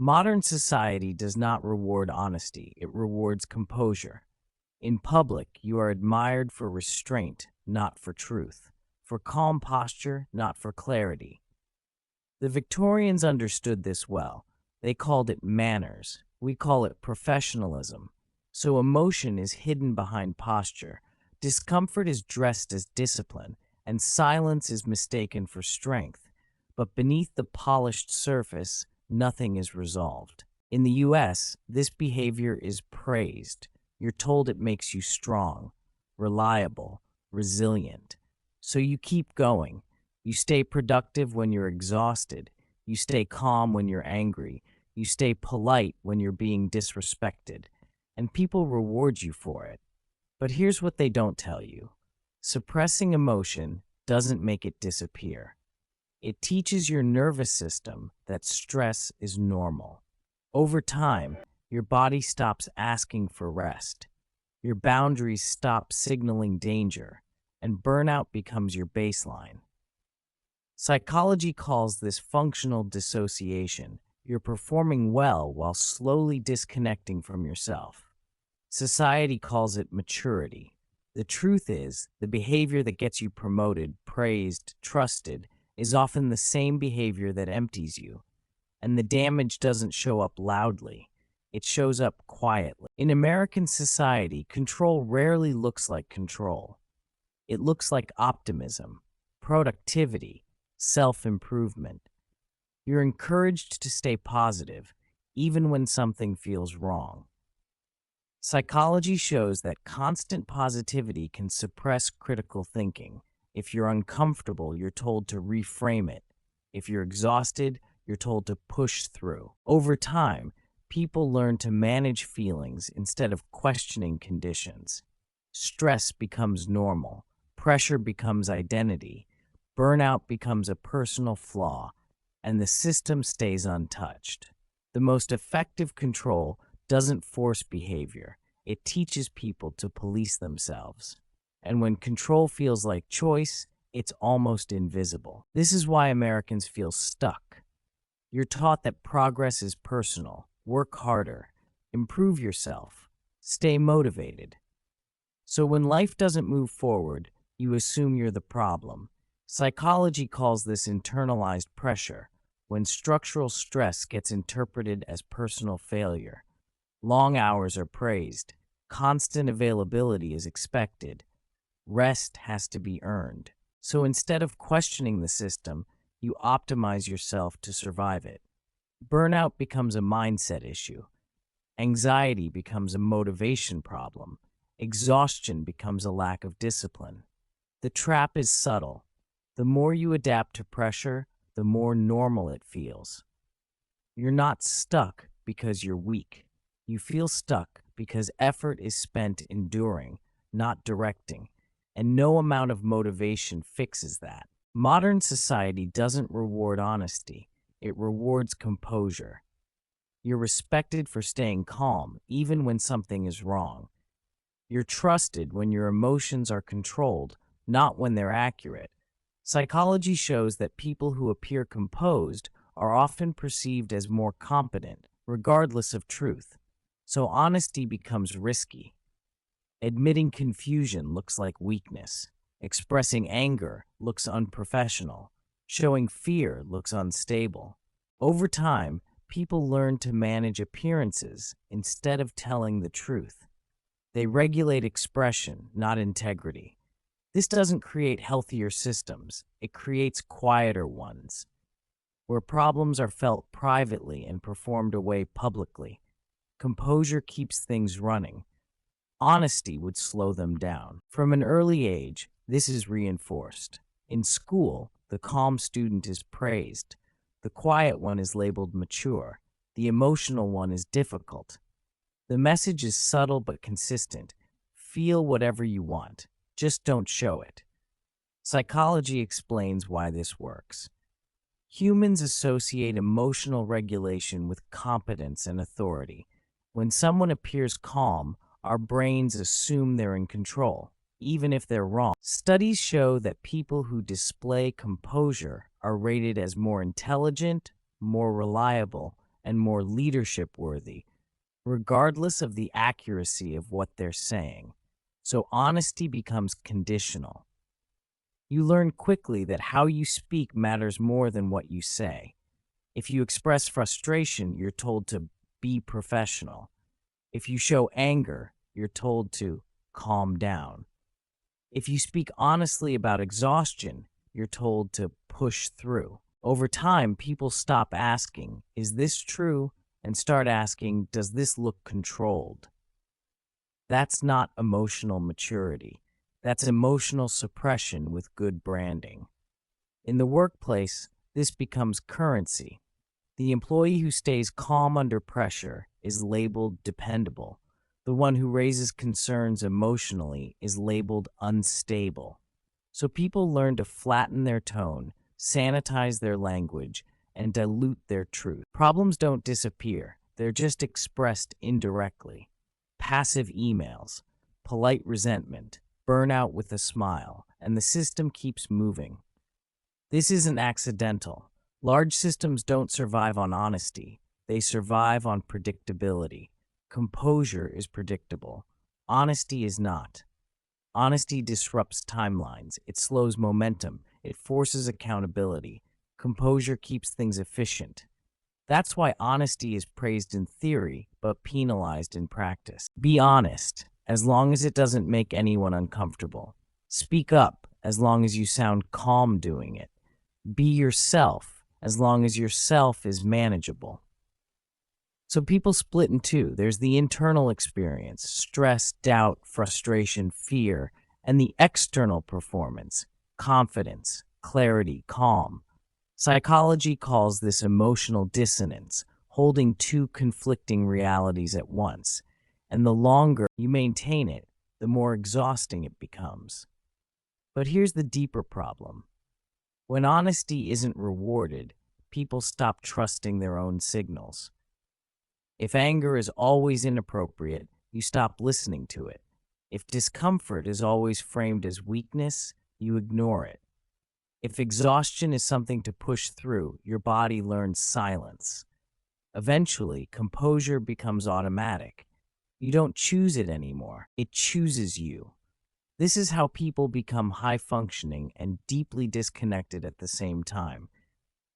Modern society does not reward honesty, it rewards composure. In public, you are admired for restraint, not for truth, for calm posture, not for clarity. The Victorians understood this well. They called it manners. We call it professionalism. So emotion is hidden behind posture. Discomfort is dressed as discipline, and silence is mistaken for strength. But beneath the polished surface, nothing is resolved. In the US, this behavior is praised. You're told it makes you strong, reliable, resilient. So you keep going. You stay productive when you're exhausted. You stay calm when you're angry. You stay polite when you're being disrespected. And people reward you for it. But here's what they don't tell you. Suppressing emotion doesn't make it disappear. It teaches your nervous system that stress is normal. Over time, your body stops asking for rest. Your boundaries stop signaling danger, and burnout becomes your baseline. Psychology calls this functional dissociation. You're performing well while slowly disconnecting from yourself. Society calls it maturity. The truth is, the behavior that gets you promoted, praised, trusted, is often the same behavior that empties you. And the damage doesn't show up loudly. It shows up quietly. In American society, control rarely looks like control. It looks like optimism, productivity, self-improvement. You're encouraged to stay positive, even when something feels wrong. Psychology shows that constant positivity can suppress critical thinking. If you're uncomfortable, you're told to reframe it. If you're exhausted, you're told to push through. Over time, people learn to manage feelings instead of questioning conditions. Stress becomes normal. Pressure becomes identity. Burnout becomes a personal flaw, and the system stays untouched. The most effective control doesn't force behavior. It teaches people to police themselves. And when control feels like choice, it's almost invisible. This is why Americans feel stuck. You're taught that progress is personal. Work harder. Improve yourself. Stay motivated. So when life doesn't move forward, you assume you're the problem. Psychology calls this internalized pressure, when structural stress gets interpreted as personal failure. Long hours are praised. Constant availability is expected. Rest has to be earned. So instead of questioning the system, you optimize yourself to survive it. Burnout becomes a mindset issue. Anxiety becomes a motivation problem. Exhaustion becomes a lack of discipline. The trap is subtle. The more you adapt to pressure, the more normal it feels. You're not stuck because you're weak. You feel stuck because effort is spent enduring, not directing, and no amount of motivation fixes that. Modern society doesn't reward honesty, it rewards composure. You're respected for staying calm, even when something is wrong. You're trusted when your emotions are controlled, not when they're accurate. Psychology shows that people who appear composed are often perceived as more competent, regardless of truth. So honesty becomes risky. Admitting confusion looks like weakness. Expressing anger looks unprofessional. Showing fear looks unstable. Over time, people learn to manage appearances instead of telling the truth. They regulate expression, not integrity. This doesn't create healthier systems, it creates quieter ones, where problems are felt privately and performed away publicly. Composure keeps things running. Honesty would slow them down. From an early age, this is reinforced. In school, the calm student is praised. The quiet one is labeled mature. The emotional one is difficult. The message is subtle but consistent. Feel whatever you want. Just don't show it. Psychology explains why this works. Humans associate emotional regulation with competence and authority. When someone appears calm, our brains assume they're in control, even if they're wrong. Studies show that people who display composure are rated as more intelligent, more reliable, and more leadership worthy, regardless of the accuracy of what they're saying. So honesty becomes conditional. You learn quickly that how you speak matters more than what you say. If you express frustration, you're told to be professional. If you show anger, you're told to calm down. If you speak honestly about exhaustion, you're told to push through. Over time, people stop asking, "Is this true?" and start asking, "Does this look controlled?" That's not emotional maturity. That's emotional suppression with good branding. In the workplace, this becomes currency. The employee who stays calm under pressure is labeled dependable. The one who raises concerns emotionally is labeled unstable. So people learn to flatten their tone, sanitize their language, and dilute their truth. Problems don't disappear, they're just expressed indirectly. Passive emails, polite resentment, burnout with a smile, and the system keeps moving. This isn't accidental. Large systems don't survive on honesty, they survive on predictability. Composure is predictable. Honesty is not. Honesty disrupts timelines, it slows momentum, it forces accountability. Composure keeps things efficient. That's why honesty is praised in theory, but penalized in practice. Be honest, as long as it doesn't make anyone uncomfortable. Speak up, as long as you sound calm doing it. Be yourself, as long as yourself is manageable. So people split in two. There's the internal experience, stress, doubt, frustration, fear, and the external performance, confidence, clarity, calm. Psychology calls this emotional dissonance, holding two conflicting realities at once. And the longer you maintain it, the more exhausting it becomes. But here's the deeper problem. When honesty isn't rewarded, people stop trusting their own signals. If anger is always inappropriate, you stop listening to it. If discomfort is always framed as weakness, you ignore it. If exhaustion is something to push through, your body learns silence. Eventually, composure becomes automatic. You don't choose it anymore. It chooses you. This is how people become high-functioning and deeply disconnected at the same time.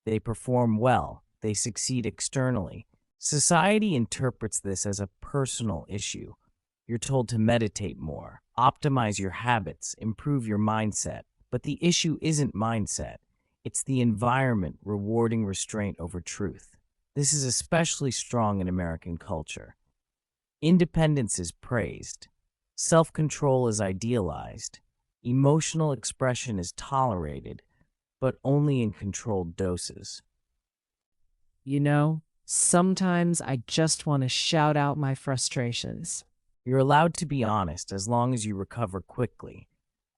They perform well. They succeed externally. Society interprets this as a personal issue. You're told to meditate more, optimize your habits, improve your mindset. But the issue isn't mindset. It's the environment rewarding restraint over truth. This is especially strong in American culture. Independence is praised. Self-control is idealized. Emotional expression is tolerated, but only in controlled doses. Sometimes I just want to shout out my frustrations. You're allowed to be honest as long as you recover quickly,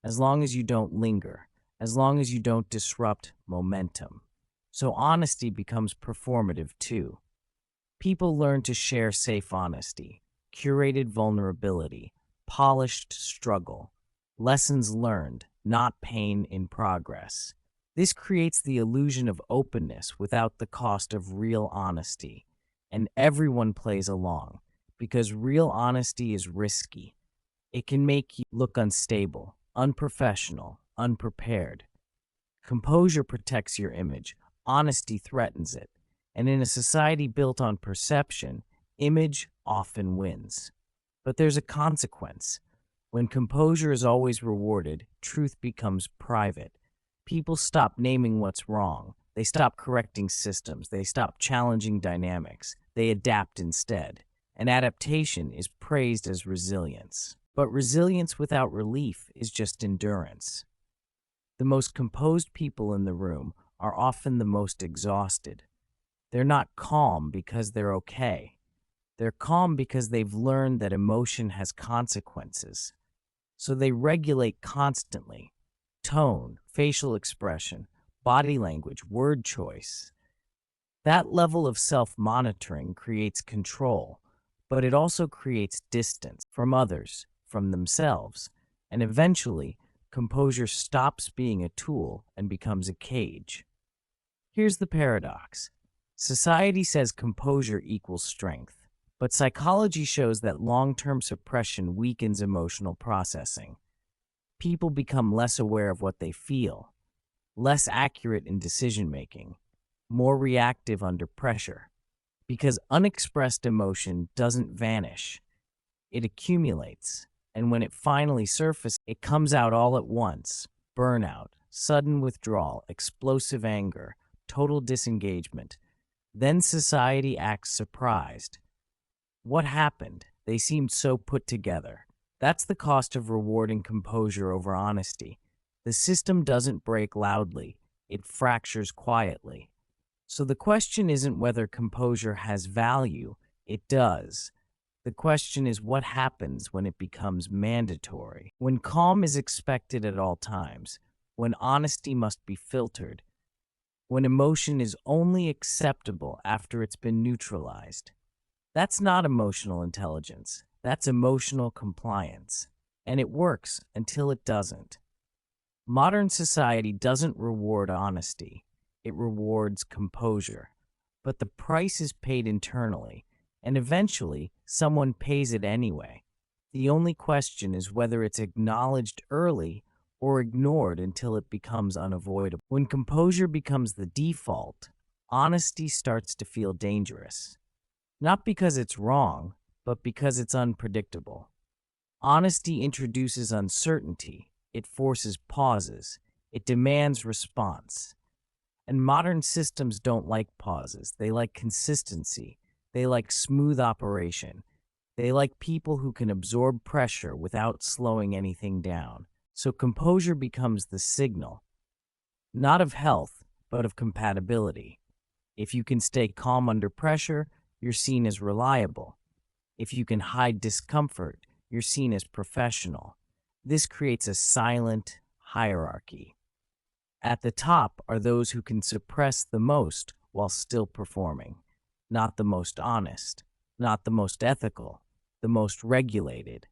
as long as you don't linger, as long as you don't disrupt momentum. So honesty becomes performative too. People learn to share safe honesty, curated vulnerability, polished struggle, lessons learned, not pain in progress. This creates the illusion of openness without the cost of real honesty, and everyone plays along because real honesty is risky. It can make you look unstable, unprofessional, unprepared. Composure protects your image, honesty threatens it, and in a society built on perception, image often wins. But there's a consequence. When composure is always rewarded, truth becomes private. People stop naming what's wrong. They stop correcting systems. They stop challenging dynamics. They adapt instead. And adaptation is praised as resilience. But resilience without relief is just endurance. The most composed people in the room are often the most exhausted. They're not calm because they're okay. They're calm because they've learned that emotion has consequences. So they regulate constantly. Tone, facial expression, body language, word choice. That level of self-monitoring creates control, but it also creates distance from others, from themselves, and eventually, composure stops being a tool and becomes a cage. Here's the paradox. Society says composure equals strength, but psychology shows that long-term suppression weakens emotional processing. People become less aware of what they feel, less accurate in decision-making, more reactive under pressure, because unexpressed emotion doesn't vanish. It accumulates, and when it finally surfaces, it comes out all at once. Burnout, sudden withdrawal, explosive anger, total disengagement. Then society acts surprised. What happened? They seemed so put together. That's the cost of rewarding composure over honesty. The system doesn't break loudly, it fractures quietly. So the question isn't whether composure has value, it does. The question is what happens when it becomes mandatory. When calm is expected at all times, when honesty must be filtered, when emotion is only acceptable after it's been neutralized. That's not emotional intelligence. That's emotional compliance. And it works until it doesn't. Modern society doesn't reward honesty. It rewards composure. But the price is paid internally, and eventually someone pays it anyway. The only question is whether it's acknowledged early or ignored until it becomes unavoidable. When composure becomes the default, honesty starts to feel dangerous. Not because it's wrong, but because it's unpredictable. Honesty introduces uncertainty. It forces pauses. It demands response. And modern systems don't like pauses. They like consistency. They like smooth operation. They like people who can absorb pressure without slowing anything down. So composure becomes the signal, not of health, but of compatibility. If you can stay calm under pressure, you're seen as reliable. If you can hide discomfort, you're seen as professional. This creates a silent hierarchy. At the top are those who can suppress the most while still performing. Not the most honest, not the most ethical, the most regulated.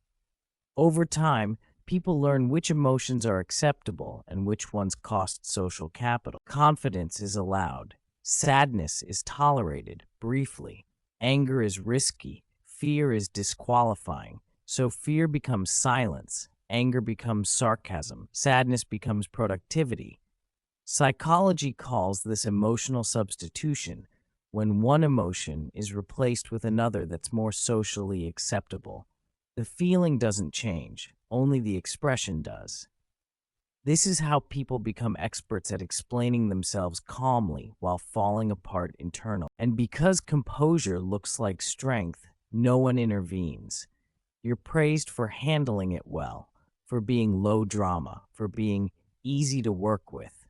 Over time, people learn which emotions are acceptable and which ones cost social capital. Confidence is allowed. Sadness is tolerated briefly. Anger is risky. Fear is disqualifying. So fear becomes silence. Anger becomes sarcasm. Sadness becomes productivity. Psychology calls this emotional substitution, when one emotion is replaced with another that's more socially acceptable. The feeling doesn't change, only the expression does. This is how people become experts at explaining themselves calmly while falling apart internally. And because composure looks like strength, no one intervenes. You're praised for handling it well, for being low drama, for being easy to work with.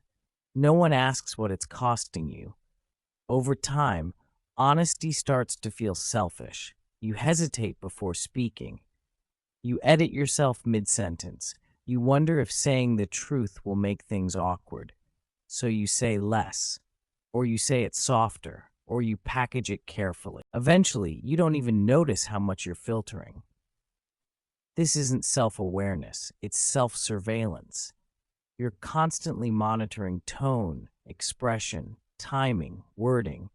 No one asks what it's costing you. Over time, honesty starts to feel selfish. You hesitate before speaking. You edit yourself mid-sentence. You wonder if saying the truth will make things awkward. So you say less, or you say it softer, or you package it carefully. Eventually, you don't even notice how much you're filtering. This isn't self-awareness, it's self-surveillance. You're constantly monitoring tone, expression, timing, wording.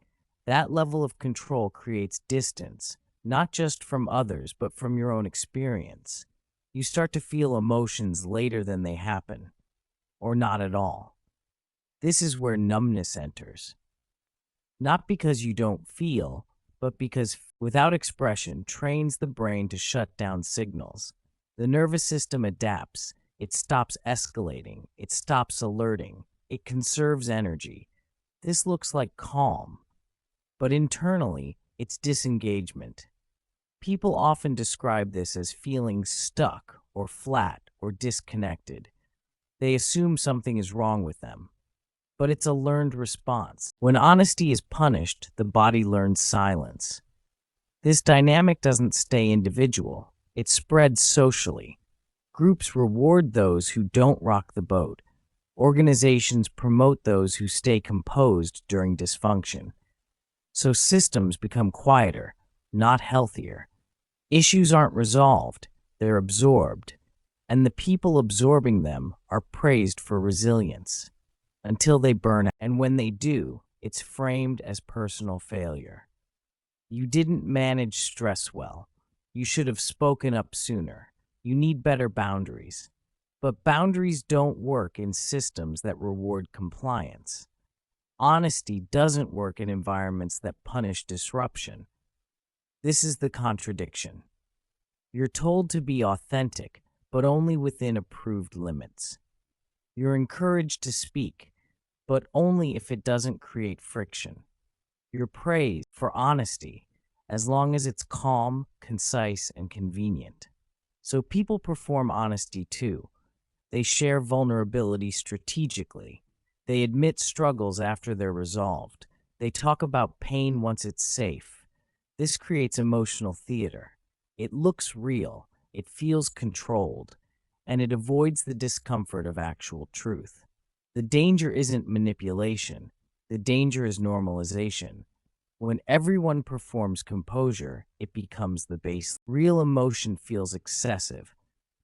That level of control creates distance, not just from others, but from your own experience. You start to feel emotions later than they happen, or not at all. This is where numbness enters. Not because you don't feel, but because without expression trains the brain to shut down signals. The nervous system adapts. It stops escalating. It stops alerting. It conserves energy. This looks like calm, but internally, it's disengagement. People often describe this as feeling stuck or flat or disconnected. They assume something is wrong with them, but it's a learned response. When honesty is punished, the body learns silence. This dynamic doesn't stay individual. It spreads socially. Groups reward those who don't rock the boat. Organizations promote those who stay composed during dysfunction. So systems become quieter, not healthier. Issues aren't resolved, they're absorbed. And the people absorbing them are praised for resilience. Until they burn out. And when they do, it's framed as personal failure. You didn't manage stress well. You should have spoken up sooner. You need better boundaries. But boundaries don't work in systems that reward compliance. Honesty doesn't work in environments that punish disruption. This is the contradiction. You're told to be authentic, but only within approved limits. You're encouraged to speak, but only if it doesn't create friction. You're praised for honesty, as long as it's calm, concise, and convenient. So people perform honesty too. They share vulnerability strategically. They admit struggles after they're resolved. They talk about pain once it's safe. This creates emotional theater. It looks real, it feels controlled, and it avoids the discomfort of actual truth. The danger isn't manipulation. The danger is normalization. When everyone performs composure, it becomes the base. Real emotion feels excessive.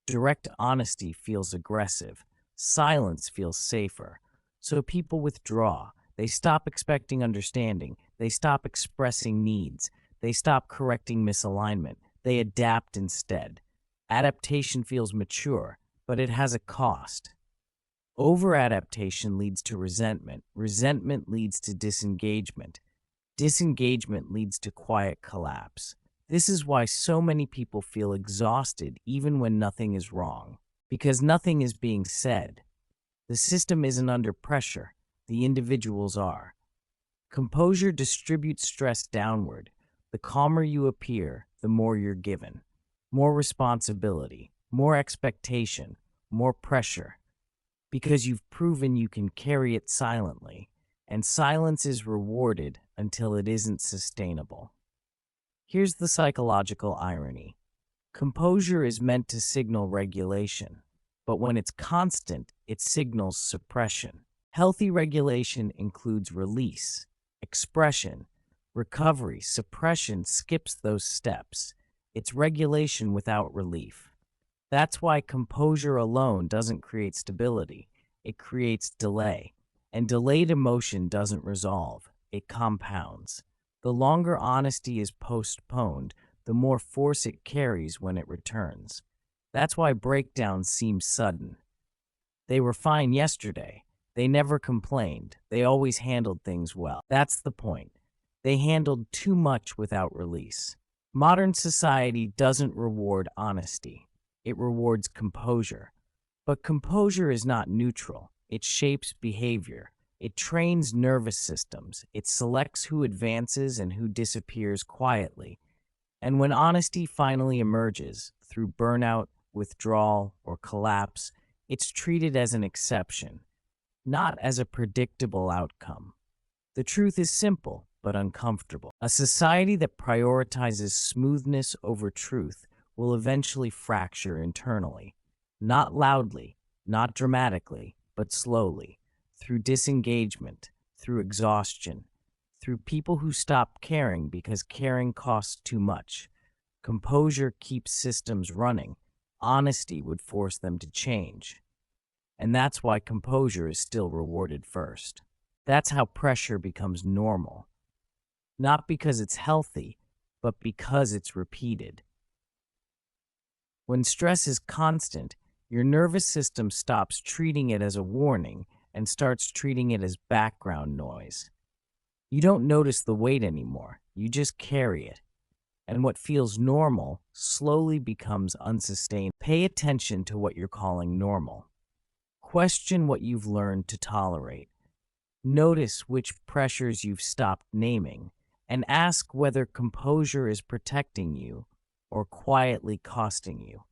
Direct honesty feels aggressive. Silence feels safer. So people withdraw. They stop expecting understanding. They stop expressing needs. They stop correcting misalignment. They adapt instead. Adaptation feels mature, but it has a cost. Over-adaptation leads to resentment. Resentment leads to disengagement. Disengagement leads to quiet collapse. This is why so many people feel exhausted even when nothing is wrong, because nothing is being said. The system isn't under pressure, the individuals are. Composure distributes stress downward. The calmer you appear, the more you're given. More responsibility, more expectation, more pressure. Because you've proven you can carry it silently, and silence is rewarded until it isn't sustainable. Here's the psychological irony. Composure is meant to signal regulation, but when it's constant, it signals suppression. Healthy regulation includes release, expression, recovery. Suppression skips those steps. It's regulation without relief. That's why composure alone doesn't create stability. It creates delay. And delayed emotion doesn't resolve. It compounds. The longer honesty is postponed, the more force it carries when it returns. That's why breakdowns seem sudden. They were fine yesterday. They never complained. They always handled things well. That's the point. They handled too much without release. Modern society doesn't reward honesty. It rewards composure. But composure is not neutral. It shapes behavior. It trains nervous systems. It selects who advances and who disappears quietly. And when honesty finally emerges, through burnout, withdrawal, or collapse, it's treated as an exception, not as a predictable outcome. The truth is simple, but uncomfortable. A society that prioritizes smoothness over truth will eventually fracture internally. Not loudly, not dramatically, but slowly, through disengagement, through exhaustion, through people who stop caring because caring costs too much. Composure keeps systems running. Honesty would force them to change. And that's why composure is still rewarded first. That's how pressure becomes normal. Not because it's healthy, but because it's repeated. When stress is constant, your nervous system stops treating it as a warning and starts treating it as background noise. You don't notice the weight anymore, you just carry it. And what feels normal slowly becomes unsustainable. Pay attention to what you're calling normal. Question what you've learned to tolerate. Notice which pressures you've stopped naming, and ask whether composure is protecting you or quietly costing you.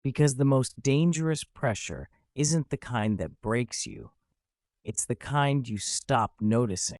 Because the most dangerous pressure isn't the kind that breaks you, it's the kind you stop noticing.